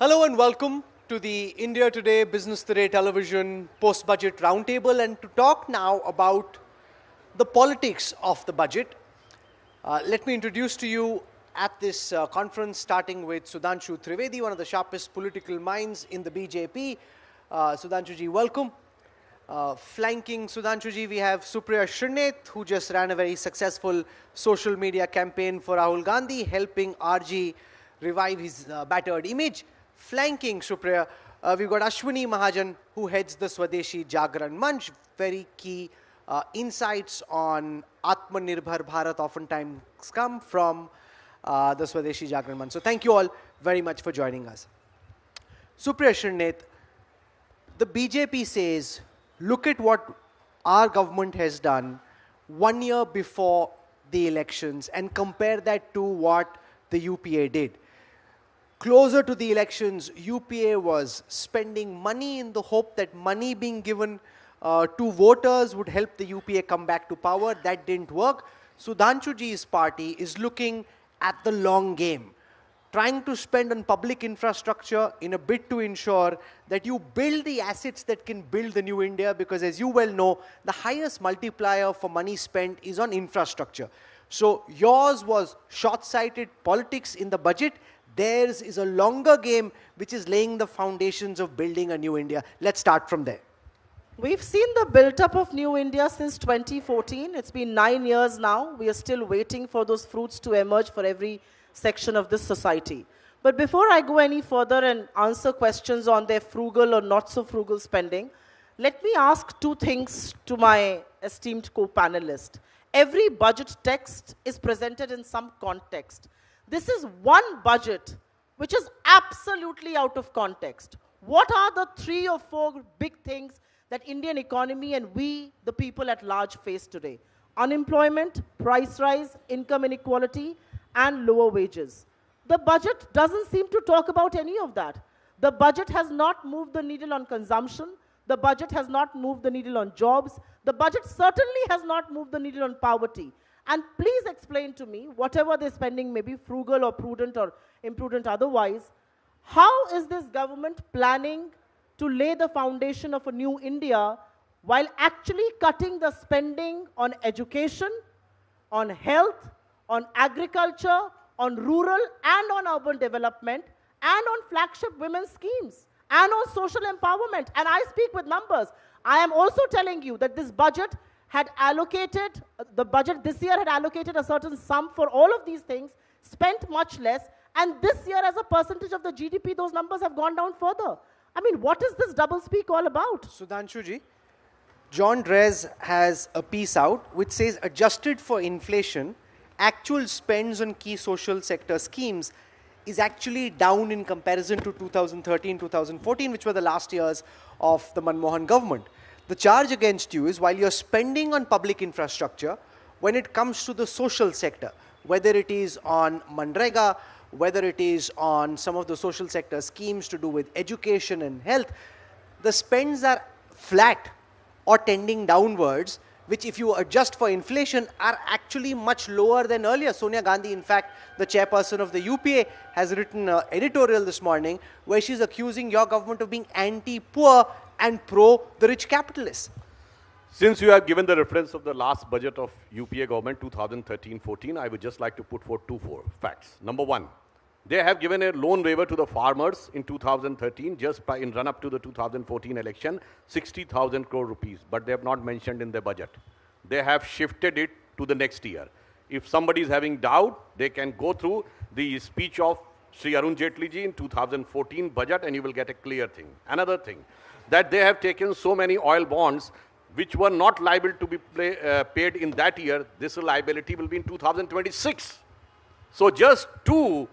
Hello and welcome to the India Today Business Today Television Post-Budget Roundtable, and to talk now about the politics of the budget. Let me introduce to you at this conference, starting with Sudhanshu Trivedi, one of the sharpest political minds in the BJP. Sudhanshuji, welcome. Flanking Sudhanshuji, we have Supriya Srinath, who just ran a very successful social media campaign for Rahul Gandhi, helping RG revive his battered image. Flanking Supriya, we've got Ashwini Mahajan, who heads the Swadeshi Jagran Manch. Very key insights on Atmanirbhar Bharat oftentimes come from the Swadeshi Jagran Manch. So thank you all very much for joining us. Supriya Srinath, the BJP says, look at what our government has done 1 year before the elections and compare that to what the UPA did. Closer to the elections, UPA was spending money in the hope that money being given to voters would help the UPA come back to power. That didn't work. Sudhanshuji's party is looking at the long game, trying to spend on public infrastructure in a bid to ensure that you build the assets that can build the new India, because as you well know, the highest multiplier for money spent is on infrastructure. So yours was short-sighted politics in the budget. Theirs is a longer game, which is laying the foundations of building a new India. Let's start from there. We've seen the build-up of New India since 2014. It's been 9 years now. We are still waiting for those fruits to emerge for every section of this society. But before I go any further and answer questions on their frugal or not so frugal spending, let me ask two things to my esteemed co-panelist. Every budget text is presented in some context. This is one budget which is absolutely out of context. What are the 3 or 4 big things that Indian economy and we, the people at large, face today? Unemployment, price rise, income inequality, and lower wages. The budget doesn't seem to talk about any of that. The budget has not moved the needle on consumption. The budget has not moved the needle on jobs. The budget certainly has not moved the needle on poverty. And please explain to me, whatever they're spending may be frugal or prudent or imprudent otherwise, how is this government planning to lay the foundation of a new India while actually cutting the spending on education, on health, on agriculture, on rural and on urban development, and on flagship women's schemes, and on social empowerment? And I speak with numbers. I am also telling you that this budget had allocated, the budget this year had allocated a certain sum for all of these things, spent much less, and this year as a percentage of the GDP, those numbers have gone down further. I mean, what is this double speak all about? Sudhanshuji, John Drez has a piece out which says, adjusted for inflation, actual spends on key social sector schemes is actually down in comparison to 2013-2014, which were the last years of the Manmohan government. The charge against you is, while you're spending on public infrastructure, when it comes to the social sector, whether it is on Manrega, whether it is on some of the social sector schemes to do with education and health, the spends are flat or tending downwards, which if you adjust for inflation are actually much lower than earlier. Sonia Gandhi, in fact, the chairperson of the UPA, has written an editorial this morning where she's accusing your government of being anti-poor and pro the rich capitalists. Since you have given the reference of the last budget of UPA government 2013-14, I would just like to put forth 2 facts. Number 1, they have given a loan waiver to the farmers in 2013, just in run-up to the 2014 election, 60,000 crore rupees, but they have not mentioned in their budget. They have shifted it to the next year. If somebody is having doubt, they can go through the speech of Sri Arun Jaitley ji in 2014 budget and you will get a clear thing. Another thing, that they have taken so many oil bonds which were not liable to be paid in that year. This liability will be in 2026. So just 2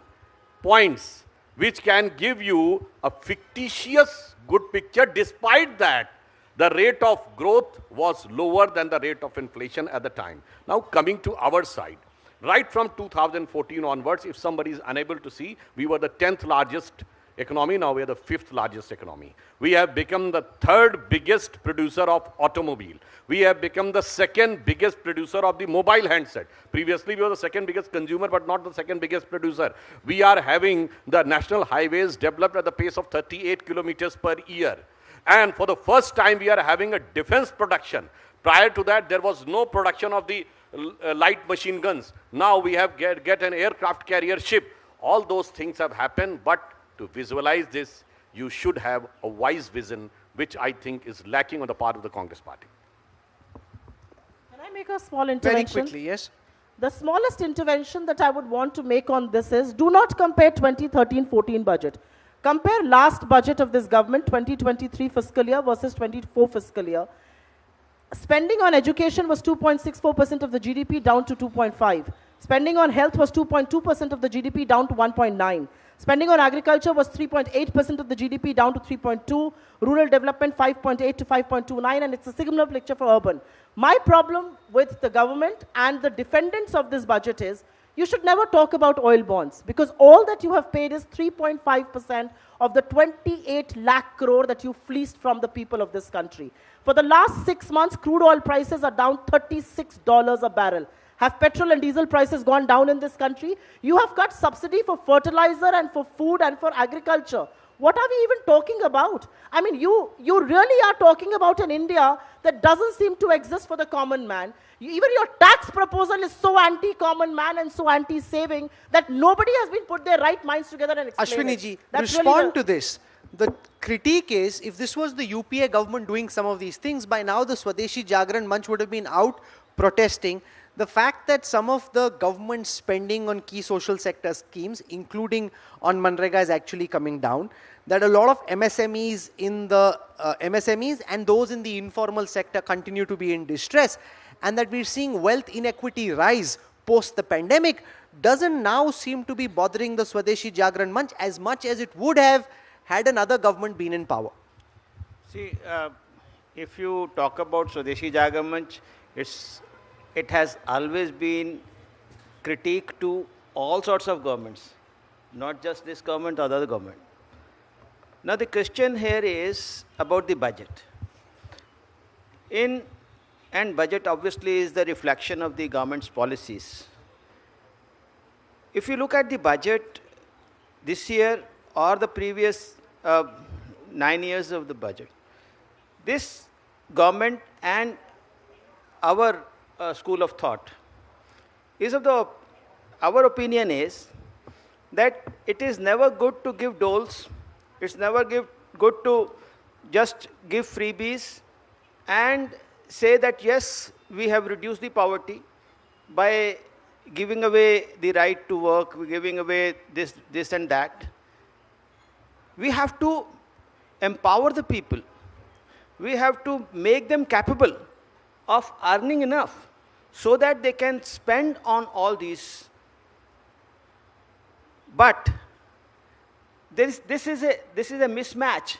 points which can give you a fictitious good picture. Despite that, the rate of growth was lower than the rate of inflation at the time. Now coming to our side, right from 2014 onwards, if somebody is unable to see, we were the 10th largest economy. Now we are the 5th largest economy. We have become the 3rd biggest producer of automobile. We have become the 2nd biggest producer of the mobile handset. Previously, we were the 2nd biggest consumer, but not the 2nd biggest producer. We are having the national highways developed at the pace of 38 kilometers per year. And for the first time, we are having a defense production. Prior to that, there was no production of the light machine guns. Now we have get an aircraft carrier ship. All those things have happened, but to visualize this, you should have a wise vision, which I think is lacking on the part of the Congress party. Can I make a small intervention? Very quickly, yes. The smallest intervention that I would want to make on this is, do not compare 2013-14 budget. Compare last budget of this government, 2023 fiscal year versus 24 fiscal year. Spending on education was 2.64% of the GDP, down to 2.5. Spending on health was 2.2% of the GDP, down to 1.9. Spending on agriculture was 3.8% of the GDP, down to 3.2. Rural development, 5.8 to 5.29, and it's a similar picture for urban. My problem with the government and the defendants of this budget is, you should never talk about oil bonds, because all that you have paid is 3.5% of the 28 lakh crore that you fleeced from the people of this country. For the last 6 months, crude oil prices are down $36 a barrel. Have petrol and diesel prices gone down in this country? You have cut subsidy for fertilizer and for food and for agriculture. What are we even talking about? I mean, you really are talking about an India that doesn't seem to exist for the common man. Even your tax proposal is so anti-common man and so anti-saving that nobody has been put their right minds together and explain Ashwini it. ji, That's respond really to this. The critique is, if this was the UPA government doing some of these things, by now the Swadeshi Jagran Manch would have been out protesting. The fact that some of the government spending on key social sector schemes, including on Manrega, is actually coming down. That a lot of MSMEs in the MSMEs and those in the informal sector continue to be in distress, and that we're seeing wealth inequity rise post the pandemic, doesn't now seem to be bothering the Swadeshi Jagran Manch as much as it would have had another government been in power. See, if you talk about Swadeshi Jagran Manch, it has always been critique to all sorts of governments, not just this government or the other government. Now the question here is about the budget. And budget obviously is the reflection of the government's policies. If you look at the budget this year or the previous 9 years of the budget, this government and our school of thought is our opinion is that it is never good to give doles. It's never good to just give freebies and say that yes, we have reduced the poverty by giving away the right to work, giving away this and that. We have to empower the people. We have to make them capable of earning enough so that they can spend on all these. But this is a mismatch,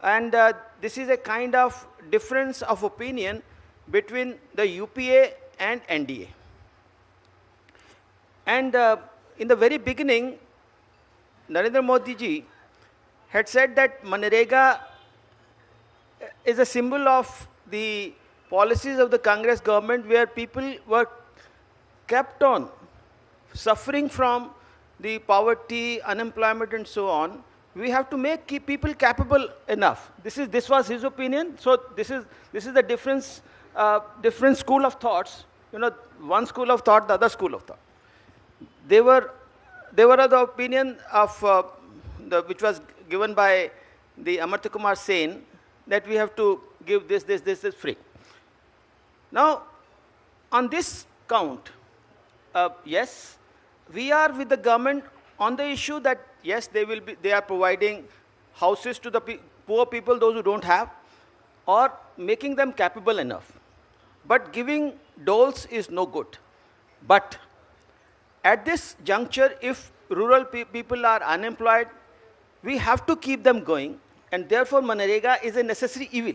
and this is a kind of difference of opinion between the UPA and NDA. And in the very beginning, Narendra Modi ji had said that Manrega is a symbol of the policies of the Congress government, where people were kept on suffering from the poverty, unemployment, and so on. We have to keep people capable enough. This was his opinion. So this is the different school of thoughts. You know, one school of thought, the other school of thought. They were of the opinion of which was given by the Amartya Kumar Sen, that we have to give this is free. Now, on this count, yes, we are with the government on the issue that yes, they are providing houses to the poor people, those who don't have, or making them capable enough. But giving doles is no good. But at this juncture, if rural people are unemployed, we have to keep them going, and therefore Manrega is a necessary evil.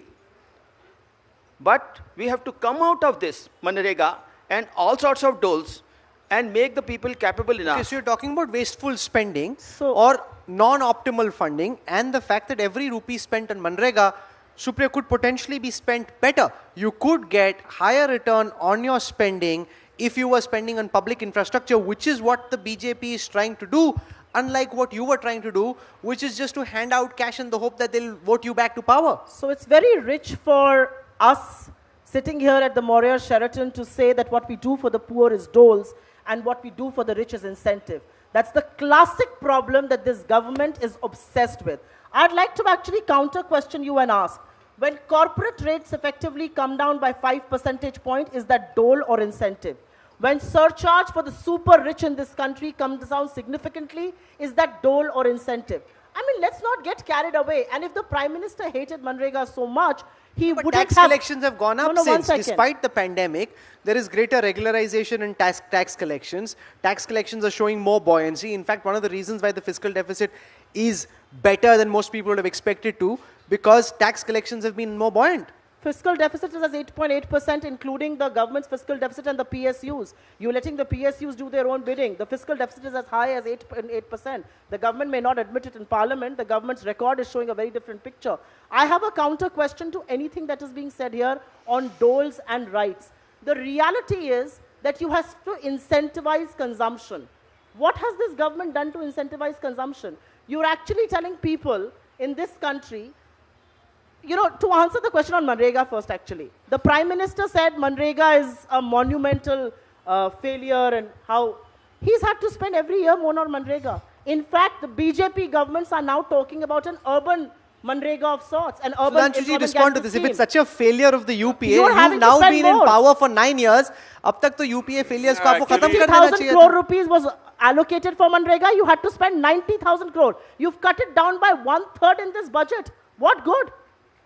But we have to come out of this Manrega and all sorts of doles and make the people capable enough. Okay, so you're talking about wasteful spending So- or non-optimal funding, and the fact that every rupee spent on Manrega, Supriya, could potentially be spent better. You could get higher return on your spending if you were spending on public infrastructure, which is what the BJP is trying to do, unlike what you were trying to do, which is just to hand out cash in the hope that they'll vote you back to power. So it's very rich for us sitting here at the Moria Sheraton to say that what we do for the poor is doles and what we do for the rich is incentive. That's the classic problem that this government is obsessed with. I'd like to actually counter question you and ask, when corporate rates effectively come down by 5 percentage points, is that dole or incentive? When surcharge for the super rich in this country comes down significantly, is that dole or incentive? I mean, let's not get carried away. And if the Prime Minister hated Manrega so much, he But wouldn't tax have... collections have gone up No, one since. second. Despite the pandemic, there is greater regularization in tax collections. Tax collections are showing more buoyancy. In fact, one of the reasons why the fiscal deficit is better than most people would have expected to, because tax collections have been more buoyant. Fiscal deficit is at 8.8%, including the government's fiscal deficit and the PSUs. You're letting the PSUs do their own bidding. The fiscal deficit is as high as 8.8%. The government may not admit it in parliament. The government's record is showing a very different picture. I have a counter question to anything that is being said here on doles and rights. The reality is that you have to incentivize consumption. What has this government done to incentivize consumption? You're actually telling people in this country, you know, to answer the question on Manrega first, actually. The Prime Minister said Manrega is a monumental failure and how he's had to spend every year more on Manrega. In fact, the BJP governments are now talking about an urban Manrega of sorts, an urban Sudhanshuji, respond to this. If it's such a failure of the UPA, You're having you've to now spend been in more. power for 9 years. Ab tak to UPA failures ko aapko khatam kar dena 50,000 chahiye crore tha. rupees was allocated for Manrega. You had to spend 90,000 crore. You've cut it down by 1/3 in this budget. What good?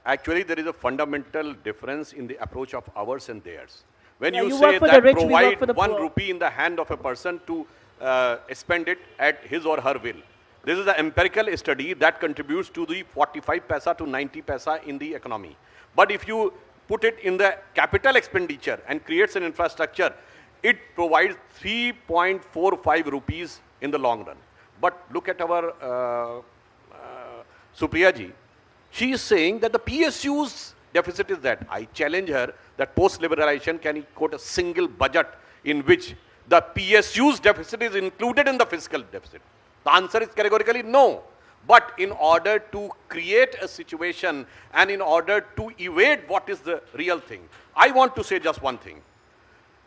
Actually, there is a fundamental difference in the approach of ours and theirs. When Yeah, you you say work for the that rich, we work provide for the 1 poor. rupee in the hand of a person to spend it at his or her will. This is an empirical study that contributes to the 45 paisa to 90 paisa in the economy. But if you put it in the capital expenditure and creates an infrastructure, it provides 3.45 rupees in the long run. But look at our Supriya ji. She is saying that the PSU's deficit is that. I challenge her that post-liberalization, can you quote a single budget in which the PSU's deficit is included in the fiscal deficit? The answer is categorically no. But in order to create a situation and in order to evade what is the real thing, I want to say just one thing.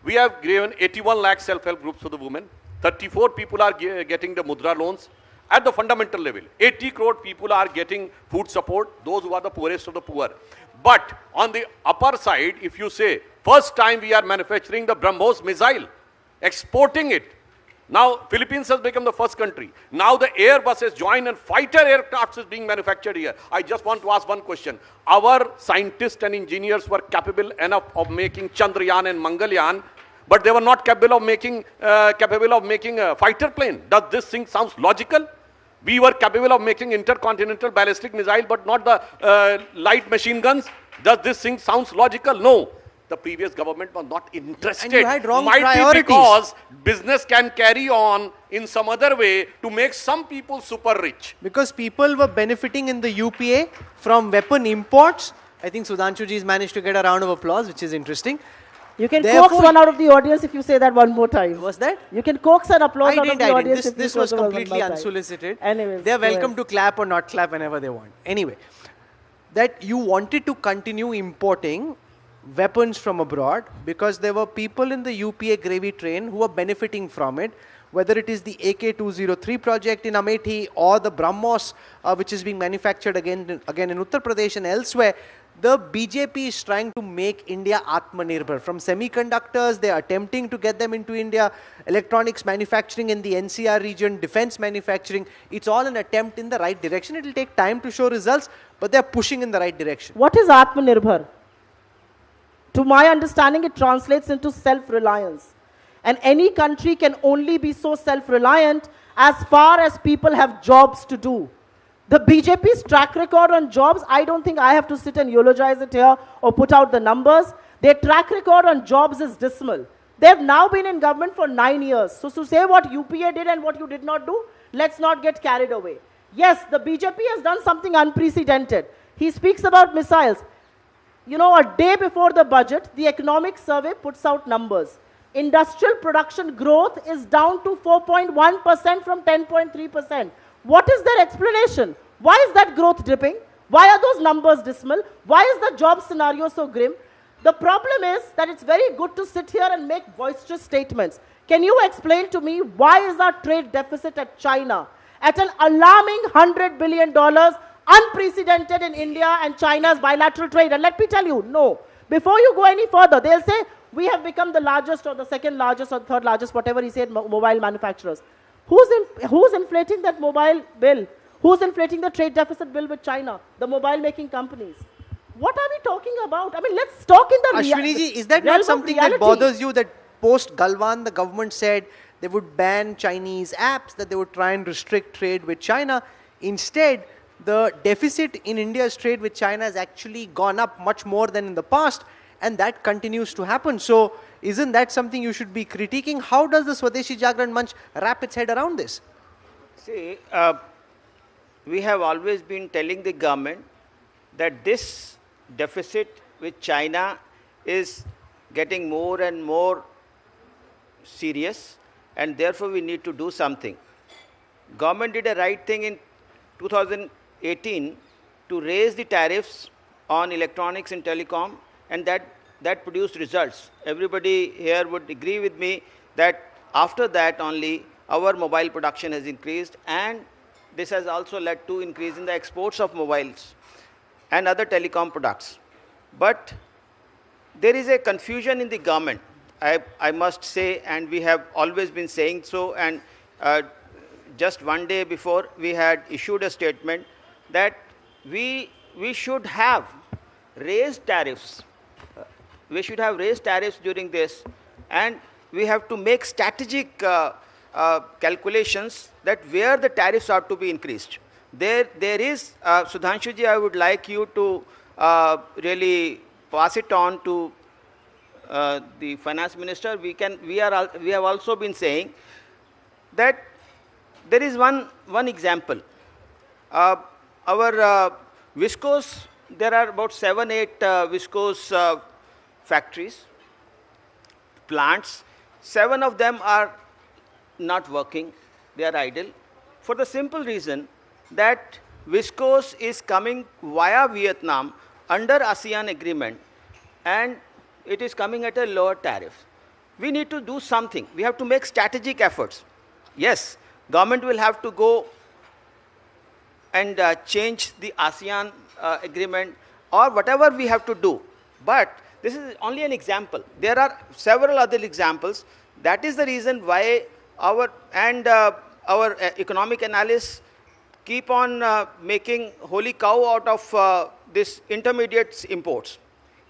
We have given 81 lakh self-help groups to the women. 34 people are getting the Mudra loans. At the fundamental level, 80 crore people are getting food support, those who are the poorest of the poor. But on the upper side, if you say, first time we are manufacturing the BrahMos missile, exporting it. Now, Philippines has become the first country. Now the Airbus has joined and fighter aircraft is being manufactured here. I just want to ask one question. Our scientists and engineers were capable enough of making Chandrayaan and Mangalyaan, but they were not capable of making a fighter plane. Does this thing sounds logical? We were capable of making intercontinental ballistic missile, but not the light machine guns. Does this thing sounds logical? No. The previous government was not interested. And you had wrong Might priorities. be because business can carry on in some other way to make some people super rich. Because people were benefiting in the UPA from weapon imports. I think Sudhanshuji's managed to get a round of applause, which is interesting. You can Therefore- coax one out of the audience if you say that one more time. Was that? You can coax an applause out of the I audience didn't. if you This say was that one completely more time. unsolicited. Anyways, They're go welcome ahead. to clap or not clap whenever they want. Anyway, that you wanted to continue importing weapons from abroad because there were people in the UPA gravy train who were benefiting from it, whether it is the AK-203 project in Amethi or the BrahMos, which is being manufactured again in Uttar Pradesh and elsewhere. The BJP is trying to make India Atmanirbhar. From semiconductors, they are attempting to get them into India. Electronics manufacturing in the NCR region, defense manufacturing. It's all an attempt in the right direction. It will take time to show results, but they are pushing in the right direction. What is Atmanirbhar? To my understanding, it translates into self-reliance. And any country can only be so self-reliant as far as people have jobs to do. The BJP's track record on jobs, I don't think I have to sit and eulogize it here or put out the numbers. Their track record on jobs is dismal. They've now been in government for 9 years. So to say what UPA did and what you did not do, let's not get carried away. Yes, the BJP has done something unprecedented. He speaks about missiles. You know, a day before the budget, the economic survey puts out numbers. Industrial production growth is down to 4.1% from 10.3%. What is their explanation? Why is that growth dipping? Why are those numbers dismal? Why is the job scenario so grim? The problem is that it's very good to sit here and make boisterous statements. Can you explain to me why is our trade deficit at China at an alarming $100 billion, unprecedented in India and China's bilateral trade? And let me tell you, no. Before you go any further, they'll say, we have become the largest or the second largest or the third largest, whatever he said, mobile manufacturers. Who's inflating that mobile bill? Who's inflating the trade deficit bill with China? The mobile making companies. What are we talking about? I mean, let's talk in the Ashwini ji, is that not something that bothers you, that post Galwan the government said they would ban Chinese apps, that they would try and restrict trade with China? Instead, the deficit in India's trade with China has actually gone up much more than in the past, and that continues to happen. So isn't that something you should be critiquing? How does the Swadeshi Jagran Manch wrap its head around this? See, we have always been telling the government that this deficit with China is getting more and more serious, and therefore we need to do something. Government did a right thing in 2018 to raise the tariffs on electronics and telecom, and that produced results. Everybody here would agree with me that after that only our mobile production has increased, and this has also led to increase in the exports of mobiles and other telecom products. But there is a confusion in the government, I must say, and we have always been saying so, and just one day before we had issued a statement that we should have raised tariffs. We should have raised tariffs during this, and we have to make strategic calculations that where the tariffs are to be increased. There is, Sudhanshu ji, I would like you to really pass it on to the finance minister. We have also been saying that there is one example. Our viscose, there are about 7-8 viscose factories, plants. 7 of them are not working, they are idle, for the simple reason that viscose is coming via Vietnam under ASEAN agreement, and it is coming at a lower tariff. We need to do something. We have to make strategic efforts. Yes, government will have to go and change the ASEAN agreement or whatever we have to do. But this is only an example. There are several other examples. That is the reason why our economic analysts keep on making holy cow out of this intermediates imports.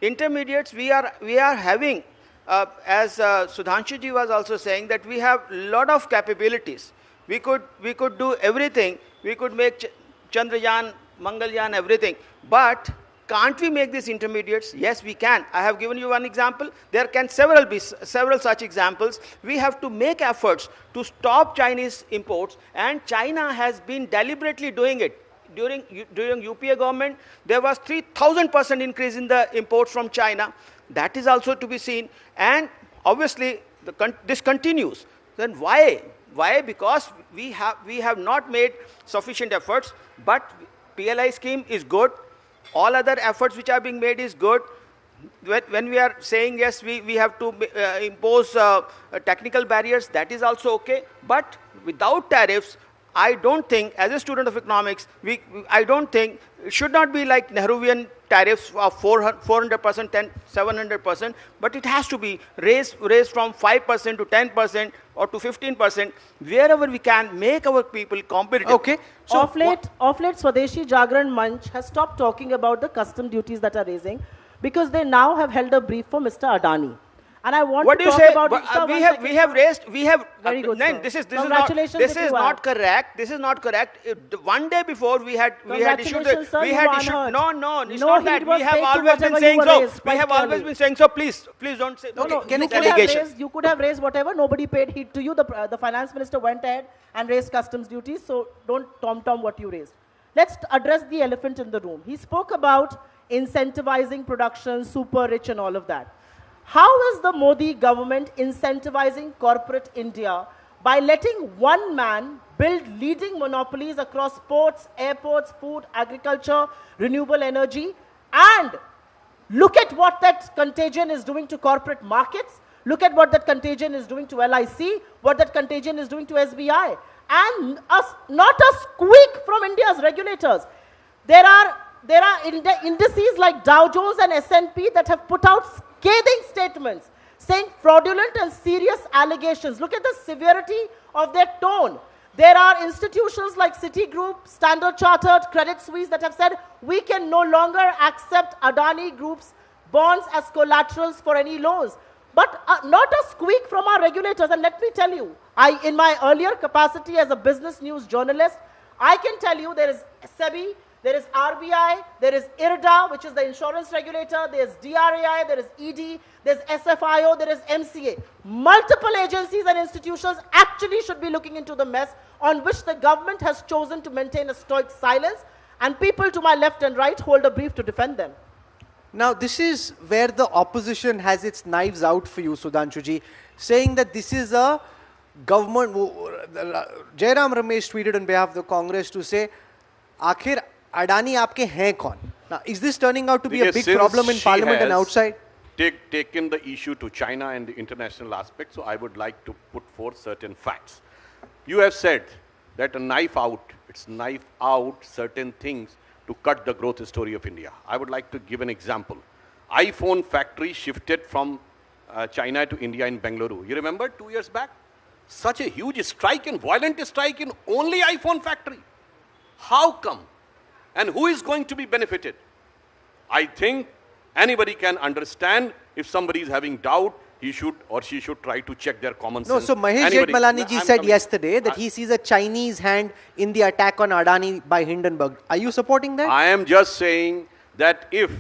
Intermediates, we are having, as Sudhanshu ji was also saying, that we have a lot of capabilities. We could do everything. We could make Chandrayaan, Mangalyaan, everything. But can't we make these intermediates? Yes, we can. I have given you one example. There can be several such examples. We have to make efforts to stop Chinese imports, and China has been deliberately doing it. During UPA government, there was 3,000% increase in the imports from China. That is also to be seen. And obviously, this continues. Then why? Why? Because we have not made sufficient efforts. But PLI scheme is good. All other efforts which are being made is good. When we are saying, yes, we have to impose technical barriers, that is also okay. But without tariffs, I don't think, as a student of economics, I don't think it should not be like Nehruvian tariffs of 400% and 700%, but it has to be raised from 5% to 10% or to 15%, wherever we can make our people competitive. Okay. So of late, Swadeshi Jagran Manch has stopped talking about the custom duties that are raising, because they now have held a brief for Mr. Adani. And I want What to do you talk say? about But, it. Sir, we one have second, we have sir. raised we have Very good, no, sir. this is Congratulations this if is you not have. correct. This is not correct. One day before we had issued Congratulations, sir, we you had were issued unheard. no, it's No not heed that. was We have paid to always been whatever saying you so. raised, We quite have always clearly. been saying so. Please don't say Okay, can You I- could, have delegation. raised, you could have raised whatever. Nobody paid heed to you. The finance minister went ahead and raised customs duties. So don't tom what you raised. Let's address the elephant in the room. He spoke about incentivizing production, super rich, and all of that. How is the Modi government incentivizing corporate India by letting one man build leading monopolies across ports, airports, food, agriculture, renewable energy, and look at what that contagion is doing to corporate markets. Look at what that contagion is doing to LIC, what that contagion is doing to SBI. And not a squeak from India's regulators. There are indices like Dow Jones and S&P that have put out scathing statements saying fraudulent and serious allegations. Look at the severity of their tone. There are institutions like Citigroup, Standard Chartered, Credit Suisse that have said we can no longer accept Adani Group's bonds as collaterals for any loans. But not a squeak from our regulators. And let me tell you, in my earlier capacity as a business news journalist, I can tell you there is SEBI, there is RBI, there is IRDA, which is the insurance regulator, there is DRAI, there is ED, there is SFIO, there is MCA. Multiple agencies and institutions actually should be looking into the mess on which the government has chosen to maintain a stoic silence, and people to my left and right hold a brief to defend them. Now, this is where the opposition has its knives out for you, Sudhanshuji, saying that this is a government. Jairam Ramesh tweeted on behalf of the Congress to say, "Akhir Adani aapke hain kaun?" Now, is this turning out to be a big problem in Parliament and outside? Taken the issue to China and the international aspect, so I would like to put forth certain facts. You have said that it's knife out certain things to cut the growth story of India. I would like to give an example. iPhone factory shifted from China to India in Bengaluru. You remember 2 years back? Such a huge strike and violent strike in only iPhone factory. How come? And who is going to be benefited? I think anybody can understand if somebody is having doubt, he should or she should try to check their common sense. No, so Mahesh Jethmalani ji said yesterday that he sees a Chinese hand in the attack on Adani by Hindenburg. Are you supporting that? I am just saying that if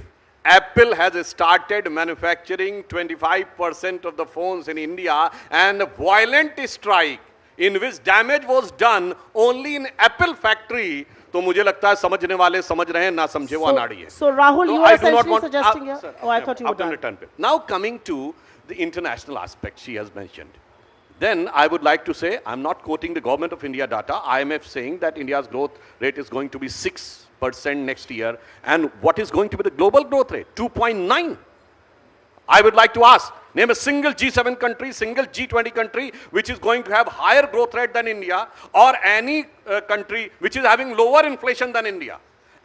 Apple has started manufacturing 25% of the phones in India and a violent strike in which damage was done only in Apple factory, तो मुझे लगता है समझने वाले समझ रहे हैं, ना समझे वो अनाड़ी है. So Rahul, you are essentially suggesting here. Oh, I thought you were done. Now coming to the international aspect she has mentioned. Then I would like to say, I'm not quoting the government of India data. IMF saying that India's growth rate is going to be 6% next year. And what is going to be the global growth rate? 2.9. I would like to ask, name a single G7 country, single G20 country, which is going to have higher growth rate than India, or any country which is having lower inflation than India.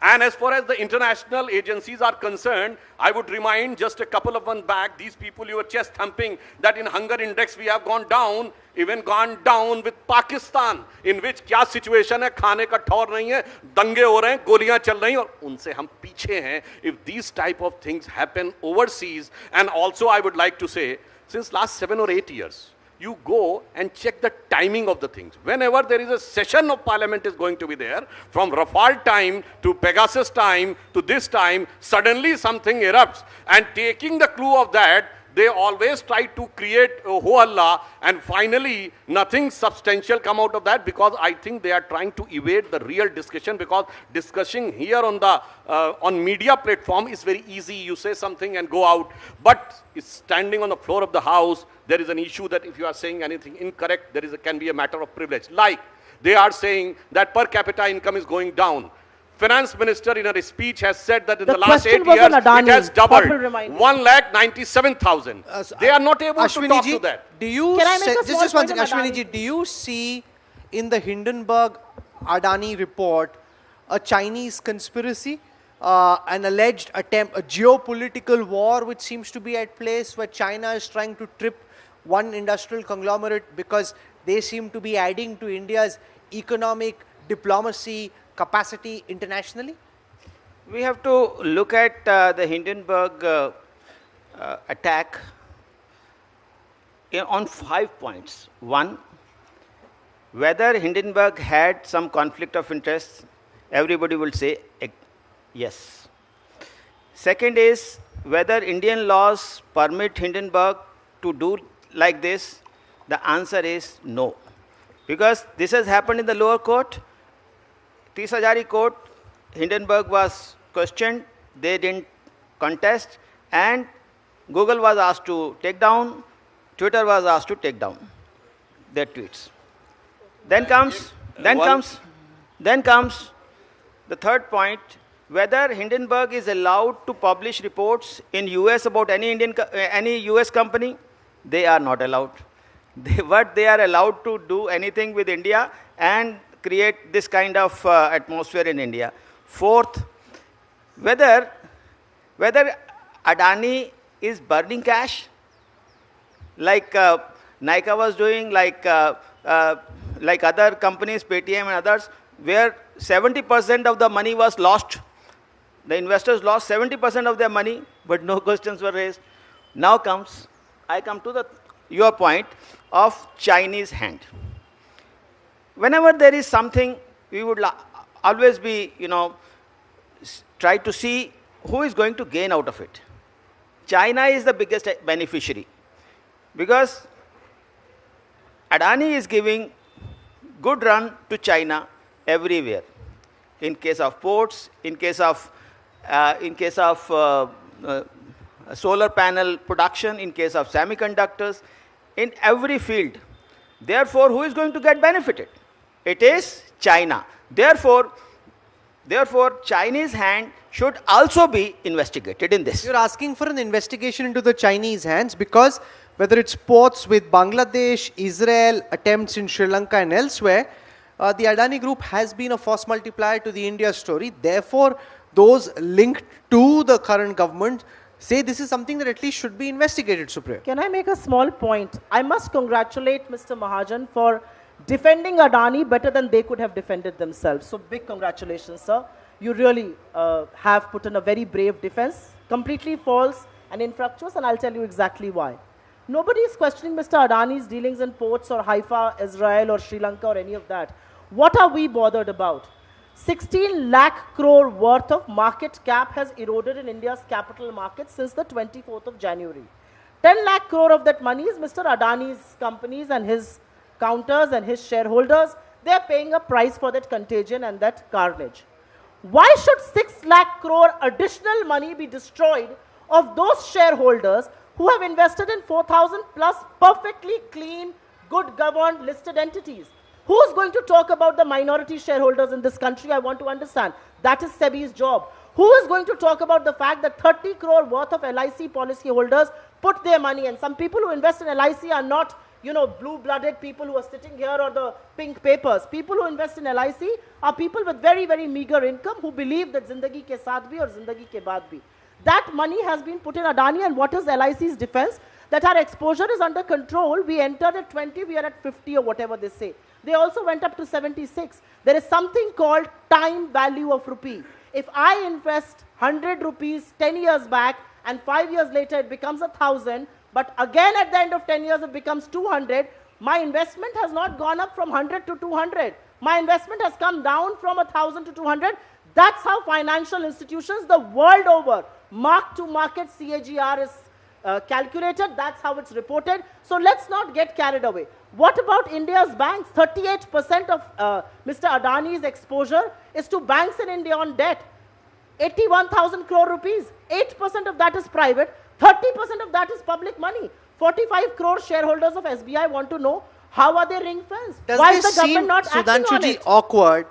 And as far as the international agencies are concerned, I would remind just a couple of months back, these people you were chest thumping that in hunger index we have gone down, even gone down with Pakistan, in which क्या situation है, खाने का ठौर नहीं है, दंगे हो रहे हैं, गोलियां चल रही हैं और उनसे हम पीछे हैं. If these type of things happen overseas, and also I would like to say, since last 7 or 8 years, you go and check the timing of the things. Whenever there is a session of parliament is going to be there, from Rafale time to Pegasus time to this time, suddenly something erupts. And taking the clue of that, they always try to create a ho-halla, and finally nothing substantial come out of that, because I think they are trying to evade the real discussion, because discussing here on the on media platform is very easy. You say something and go out, but it's standing on the floor of the house, there is an issue that if you are saying anything incorrect, there is can be a matter of privilege. Like they are saying that per capita income is going down. Finance Minister in her speech has said that in the last 8 years it has doubled. 1,97,000. They are not able to talk to that. Do you Can I make a just small one point second, on Ashwini ji, Adani? do you see in the Hindenburg-Adani report a Chinese conspiracy, an alleged attempt, a geopolitical war which seems to be at place where China is trying to trip one industrial conglomerate because they seem to be adding to India's economic diplomacy capacity internationally? We have to look at the Hindenburg attack on 5 points. One, whether Hindenburg had some conflict of interest, everybody will say yes. Second is whether Indian laws permit Hindenburg to do like this. The answer is no. Because this has happened in the lower court. Tisajari court, Hindenburg was questioned, they didn't contest, and Google was asked to take down, Twitter was asked to take down their tweets. Then comes the third point, whether Hindenburg is allowed to publish reports in US about any US company. They are not allowed. They are allowed to do anything with India and create this kind of atmosphere in India. Fourth, whether Adani is burning cash, like Nykaa was doing, like other companies, Paytm and others, where 70% of the money was lost. The investors lost 70% of their money, but no questions were raised. Now I come to your point of Chinese hand. Whenever there is something, we would always be, try to see who is going to gain out of it. China is the biggest beneficiary because Adani is giving good run to China everywhere. In case of ports, in case of solar panel production, in case of semiconductors, in every field. Therefore, who is going to get benefited? It is China. Therefore, Chinese hand should also be investigated in this. You're asking for an investigation into the Chinese hands because whether it's ports with Bangladesh, Israel, attempts in Sri Lanka and elsewhere, the Adani Group has been a force multiplier to the India story. Therefore, those linked to the current government say this is something that at least should be investigated, Supriya. Can I make a small point? I must congratulate Mr. Mahajan for defending Adani better than they could have defended themselves. So big congratulations, sir. You really have put in a very brave defense, completely false and infructuous, and I'll tell you exactly why. Nobody is questioning Mr. Adani's dealings in ports or Haifa, Israel or Sri Lanka or any of that. What are we bothered about? 16 lakh crore worth of market cap has eroded in India's capital market since the 24th of January. 10 lakh crore of that money is Mr. Adani's companies and his counters and his shareholders. They are paying a price for that contagion and that carnage. Why should 6 lakh crore additional money be destroyed of those shareholders who have invested in 4,000 plus perfectly clean, good governed listed entities? Who's going to talk about the minority shareholders in this country? I want to understand. That is SEBI's job. Who is going to talk about the fact that 30 crore worth of LIC policyholders put their money, and some people who invest in LIC are not, blue-blooded people who are sitting here or the pink papers. People who invest in LIC are people with very, very meager income who believe that zindagi ke saath bhi or zindagi ke baad bhi. That money has been put in Adani, and what is LIC's defense? That our exposure is under control. We entered at 20, we are at 50 or whatever they say. They also went up to 76. There is something called time value of rupee. If I invest 100 rupees 10 years back and 5 years later it becomes 1,000, but again at the end of 10 years it becomes 200, my investment has not gone up from 100 to 200. My investment has come down from 1,000 to 200. That's how financial institutions the world over, mark-to-market CAGR is calculated. That's how it's reported. So let's not get carried away. What about India's banks? 38% of Mr. Adani's exposure is to banks in India on debt. 81,000 crore rupees. 8% of that is private. 30% of that is public money. 45 crore shareholders of SBI want to know how are they ring-fenced? Why is the government not acting on it? Awkward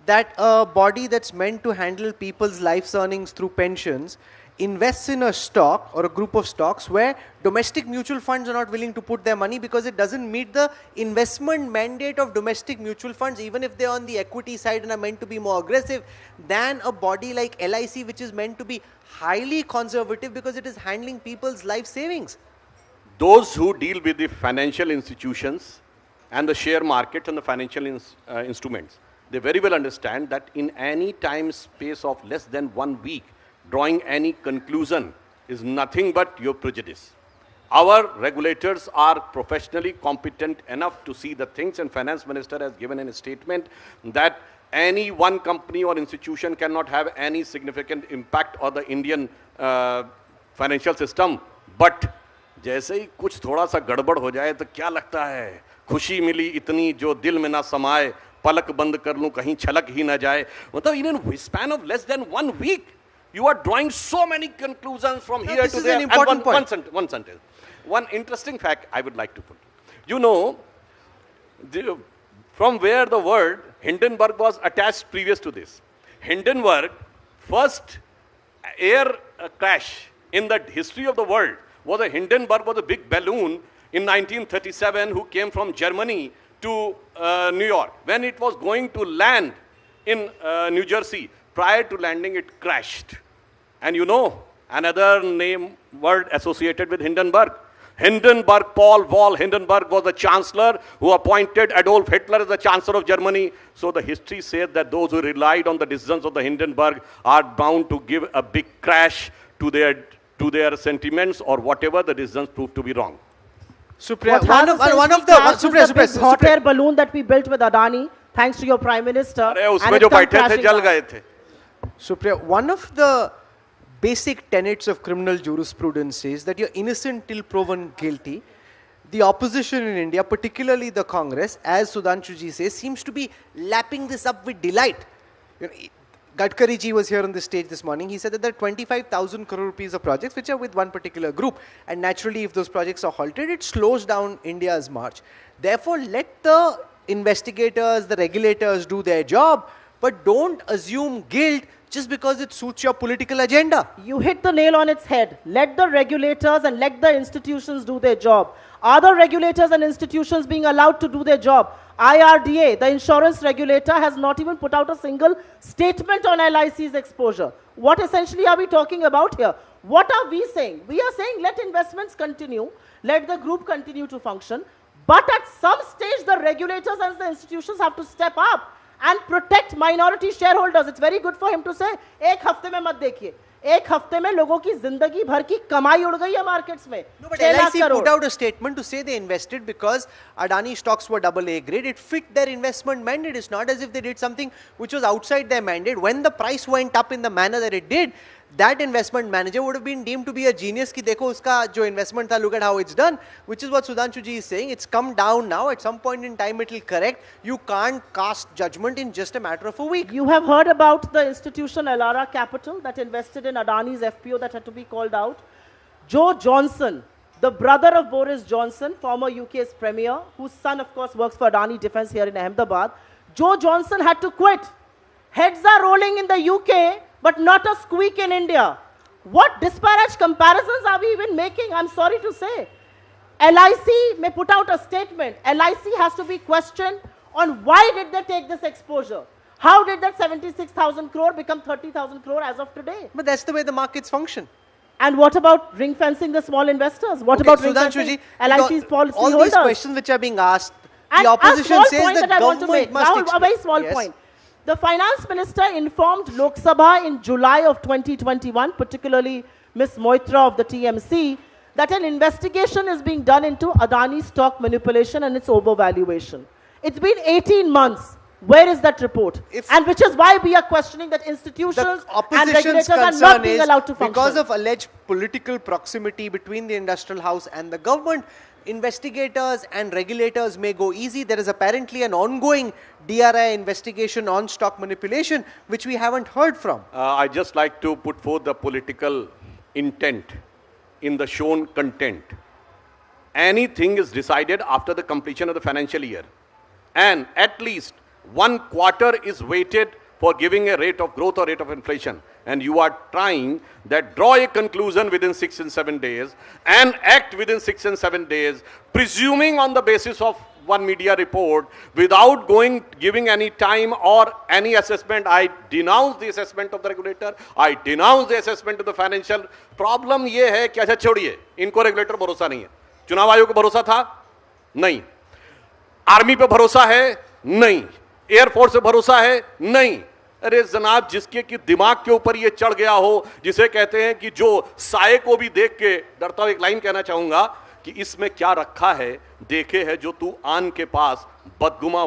that a body that's meant to handle people's life's earnings through pensions invests in a stock or a group of stocks where domestic mutual funds are not willing to put their money because it doesn't meet the investment mandate of domestic mutual funds, even if they're on the equity side and are meant to be more aggressive than a body like LIC, which is meant to be highly conservative because it is handling people's life savings. Those who deal with the financial institutions and the share markets and the financial instruments, they very well understand that in any time space of less than 1 week, drawing any conclusion is nothing but your prejudice. Our regulators are professionally competent enough to see the things, and Finance Minister has given a statement that any one company or institution cannot have any significant impact on the Indian financial system. But जैसे ही कुछ थोड़ा सा गड़बड़ हो जाए तो क्या लगता है, खुशी मिली इतनी जो दिल में ना समाए, पलक बंद कर लूं कहीं छलक ही ना जाए. मतलब in a span of less than 1 week, you are drawing so many conclusions from here this to is there. an important point. One sentence. One interesting fact I would like to put. You know, from where the word Hindenburg was attached previous to this. Hindenburg, first air crash in the history of the world, was a Hindenburg was a big balloon in 1937 who came from Germany to New York. When it was going to land in New Jersey, prior to landing it crashed. And you know, another name, word associated with Hindenburg. Hindenburg, Paul Wall Hindenburg was the chancellor who appointed Adolf Hitler as the chancellor of Germany. So the history says that those who relied on the decisions of the Hindenburg are bound to give a big crash to their sentiments or whatever the decisions prove to be wrong. Supriya, What one of the Supriya, Supriya, big hot air balloon that we built with Adani, thanks to your Prime Minister. अरे and उसमें it's जो come बैठे थे crashing जल down. गए थे. Supriya, one of the basic tenets of criminal jurisprudence is that you're innocent till proven guilty. The opposition in India, particularly the Congress, as Sudhanshu ji says, seems to be lapping this up with delight. You know, Gadkari ji was here on the stage this morning. He said that there are 25,000 crore rupees of projects which are with one particular group. And naturally, if those projects are halted, it slows down India's march. Therefore, let the investigators, the regulators do their job, but don't assume guilt just because it suits your political agenda. You hit the nail on its head. Let the regulators and let the institutions do their job. Are the regulators and institutions being allowed to do their job? IRDA, the insurance regulator, has not even put out a single statement on LIC's exposure. What essentially are we talking about here? What are we saying? We are saying let investments continue, let the group continue to function, but at some stage the regulators and the institutions have to step up and protect minority shareholders. It's very good for him to say, एक हफ्ते में मत देखिए. एक हफ्ते में लोगों की जिंदगी भर की कमाई उड़ गई है मार्केट्स में. No, but LIC put out a statement to say they invested because Adani stocks were AA grade. It fit their investment mandate. It's not as if they did something which was outside their mandate. When the price went up in the manner that it did, that investment manager would have been deemed to be a genius ki dekho uska jo investment tha, look at how it's done, which is what Sudhanshu ji is saying. It's come down now. At some point in time it will correct. You can't cast judgment in just a matter of a week. You have heard about the institution Elara Capital that invested in Adani's FPO that had to be called out. Joe Johnson, the brother of Boris Johnson, former UK's premier, whose son of course works for Adani Defence here in Ahmedabad. Joe Johnson had to quit. Heads are rolling in the UK, but not a squeak in India. What disparate comparisons are we even making? I'm sorry to say. LIC may put out a statement. LIC has to be questioned on why did they take this exposure? How did that 76,000 crore become 30,000 crore as of today? But that's the way the markets function. And what about ring fencing the small investors? What about ring Sudhanshu fencing ji, LIC's policy all holders? these questions which are being asked, And the opposition a small says point that that I want to government make. must Rahul, a very small Yes. point. The finance minister informed Lok Sabha in July of 2021, particularly Ms. Moitra of the TMC, that an investigation is being done into Adani stock manipulation and its overvaluation. It's been 18 months. Where is that report? And which is why we are questioning that institutions The and opposition's regulators are concern not being is allowed to function. because of alleged political proximity between the industrial house and the government, investigators and regulators may go easy. There is apparently an ongoing DRI investigation on stock manipulation, which we haven't heard from. I just like to put forth the political intent in the shown content. Anything is decided after the completion of the financial year, and at least 1 quarter is waited for giving a rate of growth or rate of inflation, and you are trying that draw a conclusion within 6 and 7 days and act within 6 and 7 days, presuming on the basis of one media report without giving any time or any assessment. I denounce the assessment of the regulator. I denounce the assessment of the financial. Problem ये है कि अच्छा छोड़िए, इनको regulator भरोसा नहीं है. चुनाव आयोग को भरोसा था? नहीं. आर्मी पे भरोसा है? नहीं. एयरफोर्स पे भरोसा है? नहीं. अरे जनाब, जिसके कि दिमाग के ऊपर ये चढ़ गया हो, जिसे कहते हैं कि जो साये को भी देख के डरता हुआ, एक लाइन कहना चाहूंगा कि इसमें क्या रखा है, देखे है जो तू आन के पास, बदगुमा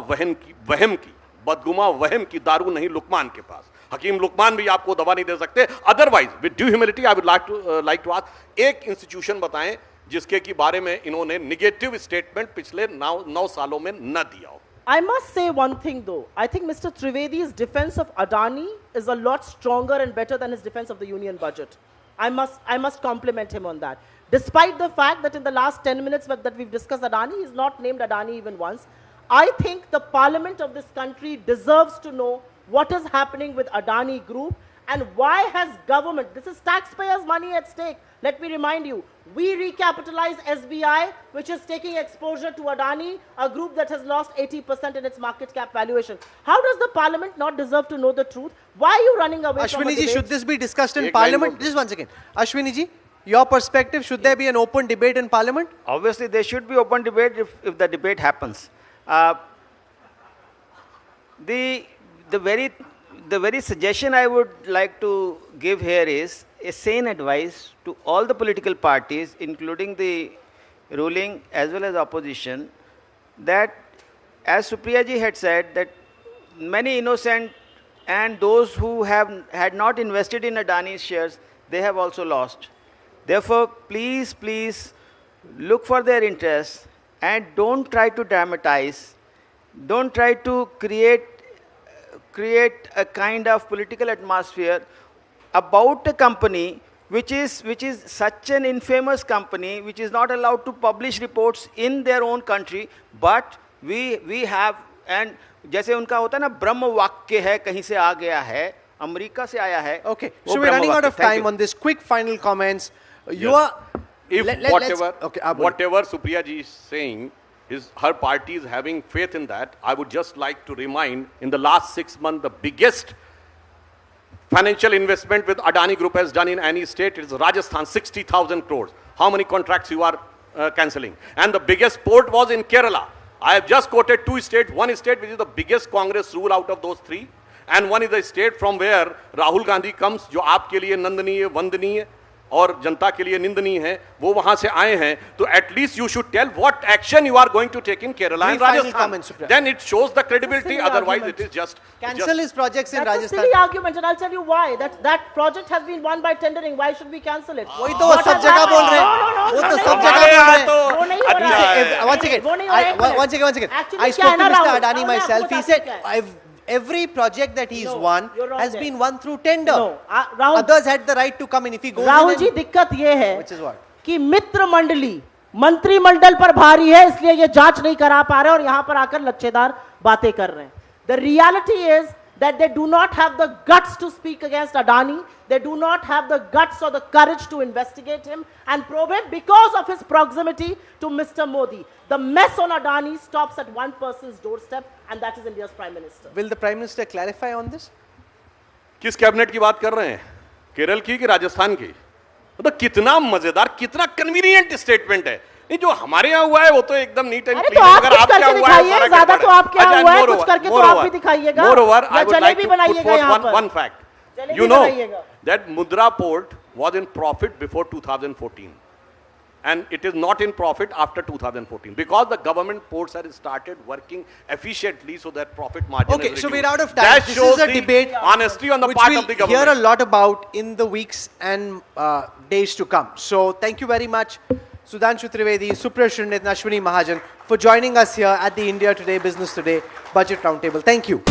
वहम की दारू नहीं लुकमान के पास। हकीम लुकमान भी आपको दवा नहीं दे सकते। Otherwise with due humility I would like to ask, एक इंस्टीट्यूशन बताएं जिसके की बारे में इन्होंने निगेटिव स्टेटमेंट पिछले 9 सालों में न दिया हो। I must say one thing though. I think Mr. Trivedi's defense of Adani is a lot stronger and better than his defense of the union budget. I must compliment him on that. Despite the fact that in the last 10 minutes that we've discussed Adani, he's not named Adani even once. I think the parliament of this country deserves to know what is happening with Adani Group and why has government, this is taxpayers' money at stake. Let me remind you, we recapitalize SBI, which is taking exposure to Adani, a group that has lost 80% in its market cap valuation. How does the parliament not deserve to know the truth? Why are you running away from a Ashwini ji, debate? should this be discussed in parliament? Just one second. Ashwini ji, your perspective, should there be an open debate in parliament? Obviously, there should be open debate if the debate happens. The very suggestion I would like to give here is a sane advice to all the political parties, including the ruling as well as opposition, that as Supriya ji had said, that many innocent and those who had not invested in Adani's shares, they have also lost. Therefore, please look for their interests and don't try to dramatize. Don't try to create a kind of political atmosphere about a company which is such an infamous company, which is not allowed to publish reports in their own country, but we have, and जैसे उनका होता है ना, ब्रह्म वाक्य है, कहीं से आ गया है, अमेरिका से आया है. Okay, so we're running out of time on this. Quick final comments. You are, if whatever Supriya ji is saying, her party is having faith in that. I would just like to remind, in the last 6 months, the biggest financial investment with Adani Group has done in any state is Rajasthan, 60,000 crores. How many contracts you are cancelling? And the biggest port was in Kerala. I have just quoted 2 states. One state which is the biggest Congress rule out of those 3, and one is the state from where Rahul Gandhi comes, जो आपके लिए नंदनीय, वंदनीय और जनता के लिए निंदनीय है, वो वहां से आए हैं. तो at least you should tell what action you are going to take in Kerala and Rajasthan. Then it shows the credibility. Otherwise, it is just cancel his projects in Rajasthan. That's a silly argument, and I'll tell you why. That project has been won by tendering. Why should we cancel it? वही तो सब जगह बोल रहे हैं. वो तो सब जगह बोल रहे हैं. One second. I spoke to Mr. Adani myself. He said every project that he's won has been won through tender. No, Others had the right to come in. If he goes Rahul ji, दिक्कत ये है कि मित्र मंडली मंत्रिमंडल पर भारी है, इसलिए ये जांच नहीं करा पा रहे और यहां पर आकर लच्छेदार बातें कर रहे हैं. The reality is that they do not have the guts to speak against Adani. They do not have the guts or the courage to investigate him and probe him because of his proximity to Mr. Modi. The mess on Adani stops at one person's doorstep, and that is India's Prime Minister. Will the Prime Minister clarify on this? किस cabinet की बात कर रहे हैं? केरल की कि राजस्थान की? तो कितना मजेदार, कितना कन्वीनियंट स्टेटमेंट है. ये जो हमारे यहाँ हुआ है वो तो एकदम नीट एंड क्लीन. अगर आप क्या हुआ है, ज्यादा तो आप क्या हुआ है, कुछ करके तो आप भी दिखाइएगा. Moreover, I would like to put बनाइएगा forth यहाँ पर. one fact. You know that Mudra port was in profit before 2014, and it is not in profit after 2014 because the government ports have started working efficiently, so that profit margin. Okay, is so reduced. we're out of time. That This shows is a the debate honesty on the which part we'll of the government. hear a lot about in the weeks and days to come. So thank you very much, Sudhanshu Trivedi, Supriya Srinath, and Ashwini Mahajan, for joining us here at the India Today Business Today Budget Roundtable. Thank you.